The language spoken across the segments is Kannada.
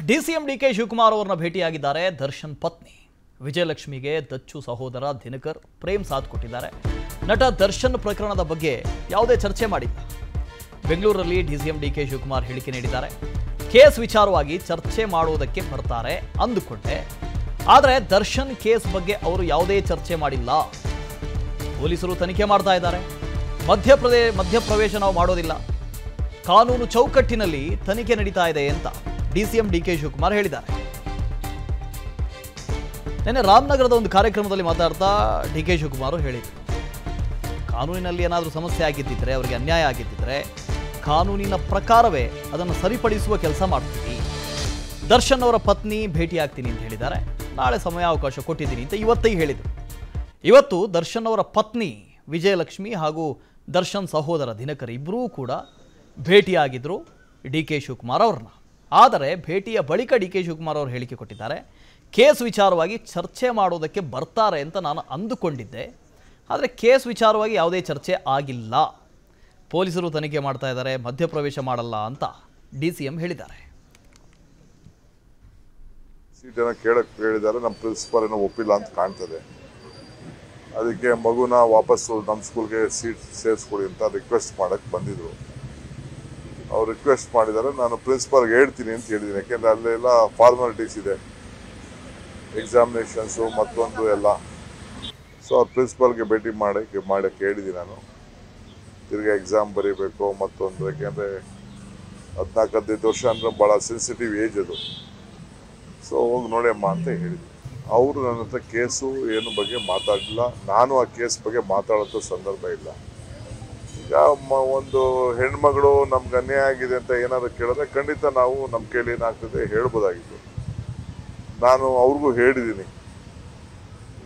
ಡಿಸಿಎಂ ಡಿಕೆ ಶಿವಕುಮಾರ್ ಅವರನ್ನ ಭೇಟಿಯಾಗಿದ್ದಾರೆ ದರ್ಶನ್ ಪತ್ನಿ ವಿಜಯಲಕ್ಷ್ಮಿಗೆ ದಚ್ಚು ಸಹೋದರ ದಿನಕರ್ ಪ್ರೇಮ್ ಸಾಥ್ ಕೊಟ್ಟಿದ್ದಾರೆ. ನಟ ದರ್ಶನ್ ಪ್ರಕರಣದ ಬಗ್ಗೆ ಯಾವುದೇ ಚರ್ಚೆ ಮಾಡಿಲ್ಲ. ಬೆಂಗಳೂರಲ್ಲಿ ಡಿಸಿಎಂ ಡಿಕೆ ಶಿವಕುಮಾರ್ ಹೇಳಿಕೆ ನೀಡಿದ್ದಾರೆ. ಕೇಸ್ ವಿಚಾರವಾಗಿ ಚರ್ಚೆ ಮಾಡುವುದಕ್ಕೆ ಬರ್ತಾರೆ ಅಂದುಕೊಂಡೆ, ಆದರೆ ದರ್ಶನ್ ಕೇಸ್ ಬಗ್ಗೆ ಅವರು ಯಾವುದೇ ಚರ್ಚೆ ಮಾಡಿಲ್ಲ. ಪೊಲೀಸರು ತನಿಖೆ ಮಾಡ್ತಾ ಇದ್ದಾರೆ. ಮಧ್ಯಪ್ರವೇಶ ನಾವು ಮಾಡೋದಿಲ್ಲ. ಕಾನೂನು ಚೌಕಟ್ಟಿನಲ್ಲಿ ತನಿಖೆ ನಡೀತಾ ಇದೆ ಅಂತ ಡಿಸಿಎಂ ಡಿಕೆ ಶಿವಕುಮಾರ್ ಹೇಳಿದ್ದಾರೆ. ನಿನ್ನೆ ರಾಮನಗರದ ಒಂದು ಕಾರ್ಯಕ್ರಮದಲ್ಲಿ ಮಾತಾಡ್ತಾ ಡಿಕೆ ಶಿವಕುಮಾರ್ ಹೇಳಿದರು, ಕಾನೂನಿನಲ್ಲಿ ಏನಾದರೂ ಸಮಸ್ಯೆ ಆಗಿದ್ದಿದ್ರೆ, ಅವರಿಗೆ ಅನ್ಯಾಯ ಆಗಿದ್ದಿದ್ರೆ ಕಾನೂನಿನ ಪ್ರಕಾರವೇ ಅದನ್ನು ಸರಿಪಡಿಸುವ ಕೆಲಸ ಮಾಡ್ತೀವಿ. ದರ್ಶನ್ ಅವರ ಪತ್ನಿ ಭೇಟಿ ಆಗ್ತೀನಿ ಅಂತ ಹೇಳಿದ್ದಾರೆ. ನಾಳೆ ಸಮಯಾವಕಾಶ ಕೊಟ್ಟಿದ್ದೀನಿ ಅಂತ ಇವತ್ತೇ ಹೇಳಿದರು. ಇವತ್ತು ದರ್ಶನ್ ಅವರ ಪತ್ನಿ ವಿಜಯಲಕ್ಷ್ಮಿ ಹಾಗೂ ದರ್ಶನ್ ಸಹೋದರ ದಿನಕರ್ ಇಬ್ಬರೂ ಕೂಡ ಭೇಟಿಯಾಗಿದ್ದರು ಡಿಕೆ ಶಿವಕುಮಾರ್ ಅವ್ರನ್ನ. ಆದರೆ ಭೇಟಿಯ ಬಳಿಕ ಡಿಕೆ ಶಿವಕುಮಾರ್ ಅವರು ಹೇಳಿಕೆ ಕೊಟ್ಟಿದ್ದಾರೆ. ಕೇಸ್ ವಿಚಾರವಾಗಿ ಚರ್ಚೆ ಮಾಡೋದಕ್ಕೆ ಬರ್ತಾರೆ ಅಂತ ನಾನು ಅಂದುಕೊಂಡಿದ್ದೆ, ಆದರೆ ಕೇಸ್ ವಿಚಾರವಾಗಿ ಯಾವುದೇ ಚರ್ಚೆ ಆಗಿಲ್ಲ. ಪೊಲೀಸರು ತನಿಖೆ ಮಾಡ್ತಾ ಇದ್ದಾರೆ, ಮಧ್ಯಪ್ರವೇಶ ಮಾಡಲ್ಲ ಅಂತ ಡಿಸಿಎಂ ಹೇಳಿದ್ದಾರೆ. ಸೀಟನ್ನು ಕೇಳಿದ್ದಾರೆ, ನಮ್ಮ ಪ್ರಿನ್ಸಿಪಾಲ್ ಏನೋ ಒಪ್ಪಿಲ್ಲ ಅಂತ ಕಾಣ್ತದೆ. ಅದಕ್ಕೆ ಮಗುನ ವಾಪಸ್ಸು ನಮ್ಮ ಸ್ಕೂಲ್ಗೆ ಸೀಟ್ ಸೇರಿಸ್ಕೊಡಿ ಅಂತ ರಿಕ್ವೆಸ್ಟ್ ಮಾಡೋಕ್ಕೆ ಬಂದಿದ್ರು. ಅವ್ರು ರಿಕ್ವೆಸ್ಟ್ ಮಾಡಿದ್ದಾರೆ, ನಾನು ಪ್ರಿನ್ಸಿಪಾಲ್ಗೆ ಹೇಳ್ತೀನಿ ಅಂತ ಹೇಳಿದ್ದೀನಿ. ಯಾಕೆಂದರೆ ಅಲ್ಲೆಲ್ಲ ಫಾರ್ಮಾಲಿಟೀಸ್ ಇದೆ, ಎಕ್ಸಾಮಿನೇಷನ್ಸು ಮತ್ತೊಂದು ಎಲ್ಲ. ಸೊ ಅವ್ರು ಪ್ರಿನ್ಸಿಪಾಲ್ಗೆ ಭೇಟಿ ಮಾಡೋಕ್ಕೆ ಹೇಳಿದ್ದೀನಿ ನಾನು. ತಿರ್ಗಿ ಎಕ್ಸಾಮ್ ಬರೀಬೇಕು ಮತ್ತೊಂದು, ಯಾಕೆಂದರೆ 14-15 ವರ್ಷ ಅಂದರೆ ಭಾಳ ಸೆನ್ಸಿಟಿವ್ ಏಜ್ ಅದು. ಸೊ ಹೋಗಿ ನೋಡಮ್ಮ ಅಂತ ಹೇಳಿದ್ವಿ. ಅವರು ನನ್ನ ಹತ್ರ ಕೇಸು ಏನು ಬಗ್ಗೆ ಮಾತಾಡಲಿಲ್ಲ. ನಾನು ಆ ಕೇಸ್ ಬಗ್ಗೆ ಮಾತಾಡೋಂಥ ಸಂದರ್ಭ ಇಲ್ಲ. ಈಗ ಒಂದು ಹೆಣ್ಮಗಳು ನಮ್ಗೆ ಅನ್ಯಾಯ ಆಗಿದೆ ಅಂತ ಏನಾದ್ರು ಕೇಳಿದ್ರೆ ಖಂಡಿತ ನಾವು ನಮ್ಮ ಕೈಲಿ ಏನಾಗ್ತದೆ ಹೇಳ್ಬೋದಾಗಿತ್ತು. ನಾನು ಅವ್ರಿಗೂ ಹೇಳಿದ್ದೀನಿ,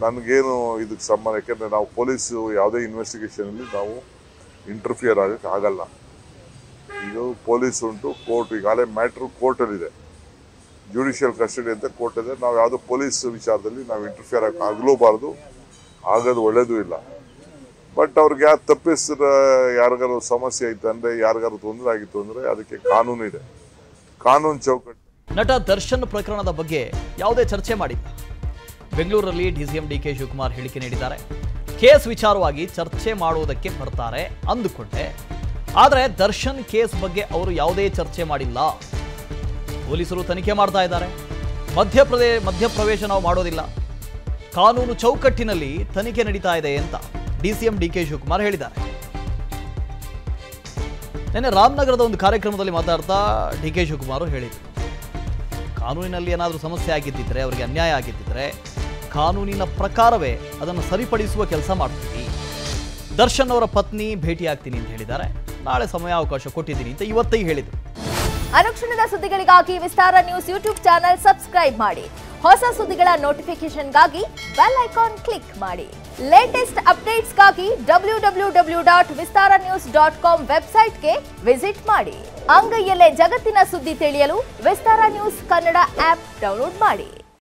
ನನಗೇನು ಇದಕ್ಕೆ ಸಂಬಂಧ, ಯಾಕೆಂದರೆ ನಾವು ಪೊಲೀಸು ಯಾವುದೇ ಇನ್ವೆಸ್ಟಿಗೇಷನಲ್ಲಿ ನಾವು ಇಂಟರ್ಫಿಯರ್ ಆಗೋಕ್ಕೆ ಆಗಲ್ಲ. ಇದು ಪೊಲೀಸ್ ಉಂಟು, ಕೋರ್ಟ್, ಈಗಾಗಲೇ ಮ್ಯಾಟ್ರು ಕೋರ್ಟಲ್ಲಿದೆ, ಜುಡಿಷಿಯಲ್ ಕಸ್ಟಡಿ ಅಂತ ಕೋರ್ಟ್ ಇದೆ. ನಾವು ಯಾವುದೋ ಪೊಲೀಸ್ ವಿಚಾರದಲ್ಲಿ ನಾವು ಇಂಟರ್ಫಿಯರ್ ಆಗಲೂಬಾರ್ದು, ಆಗೋದು ಒಳ್ಳೇದು ಇಲ್ಲ. ಬಟ್ ಅವ್ರಿಗೆ ಯಾರು ತಪ್ಪಿಸಿದ, ಯಾರಿಗಾರು ಸಮಸ್ಯೆ ಆಯ್ತು ಅಂದರೆ, ಯಾರಿಗಾರು ತೊಂದರೆ ಆಗಿತ್ತು ಅಂದರೆ ಅದಕ್ಕೆ ಕಾನೂನು ಇದೆ, ಕಾನೂನು ಚೌಕಟ್ಟು. ನಟ ದರ್ಶನ್ ಪ್ರಕರಣದ ಬಗ್ಗೆ ಯಾವುದೇ ಚರ್ಚೆ ಮಾಡಿಲ್ಲ. ಬೆಂಗಳೂರಲ್ಲಿ ಡಿಸಿಎಂ ಡಿಕೆ ಶಿವಕುಮಾರ್ ಹೇಳಿಕೆ ನೀಡಿದ್ದಾರೆ. ಕೇಸ್ ವಿಚಾರವಾಗಿ ಚರ್ಚೆ ಮಾಡುವುದಕ್ಕೆ ಬರ್ತಾರೆ ಅಂದುಕೊಂಡೆ, ಆದರೆ ದರ್ಶನ್ ಕೇಸ್ ಬಗ್ಗೆ ಅವರು ಯಾವುದೇ ಚರ್ಚೆ ಮಾಡಿಲ್ಲ. ಪೊಲೀಸರು ತನಿಖೆ ಮಾಡ್ತಾ ಇದ್ದಾರೆ. ಮಧ್ಯಪ್ರವೇಶ ನಾವು ಮಾಡೋದಿಲ್ಲ. ಕಾನೂನು ಚೌಕಟ್ಟಿನಲ್ಲಿ ತನಿಖೆ ನಡೀತಾ ಇದೆ ಅಂತ ಡಿಸಿಎಂ ಡಿಕೆ ಶಿವಕುಮಾರ್ ಹೇಳಿದ್ದಾರೆ. ನಿನ್ನೆ ರಾಮನಗರದ ಒಂದು ಕಾರ್ಯಕ್ರಮದಲ್ಲಿ ಮಾತಾಡ್ತಾ ಡಿಕೆ ಶಿವಕುಮಾರ್ ಹೇಳಿದರು, ಕಾನೂನಿನಲ್ಲಿ ಏನಾದರೂ ಸಮಸ್ಯೆ ಆಗಿದ್ದಿದ್ರೆ, ಅವರಿಗೆ ಅನ್ಯಾಯ ಆಗಿದ್ದಿದ್ರೆ ಕಾನೂನಿನ ಪ್ರಕಾರವೇ ಅದನ್ನು ಸರಿಪಡಿಸುವ ಕೆಲಸ ಮಾಡ್ತೀವಿ. ದರ್ಶನ್ ಅವರ ಪತ್ನಿ ಭೇಟಿ ಆಗ್ತೀನಿ ಅಂತ ಹೇಳಿದ್ದಾರೆ. ನಾಳೆ ಸಮಯಾವಕಾಶ ಕೊಟ್ಟಿದ್ದೀನಿ ಅಂತ ಇವತ್ತೇ ಹೇಳಿದರು. ಅನುಕ್ಷಣದ ಸುದ್ದಿಗಳಿಗಾಗಿ ವಿಸ್ತಾರ ನ್ಯೂಸ್ ಯೂಟ್ಯೂಬ್ ಚಾನೆಲ್ ಸಬ್ಸ್ಕ್ರೈಬ್ ಮಾಡಿ. ಹೊಸ ಸುದ್ದಿಗಳ ನೋಟಿಫಿಕೇಶನ್ಗಾಗಿ ಬೆಲ್ ಐಕಾನ್ ಕ್ಲಿಕ್ ಮಾಡಿ. ಲೇಟೆಸ್ಟ್ ಅಪ್ಡೇಟ್ಸ್ಗಾಗಿ www.vistaranews.com ವೆಬ್ಸೈಟ್ಗೆ ವಿಸಿಟ್ ಮಾಡಿ. ಅಂಗೈಯಲ್ಲೇ ಜಗತ್ತಿನ ಸುದ್ದಿ ತಿಳಿಯಲು ವಿಸ್ತಾರ ನ್ಯೂಸ್ ಕನ್ನಡ ಆಪ್ ಡೌನ್ಲೋಡ್ ಮಾಡಿ.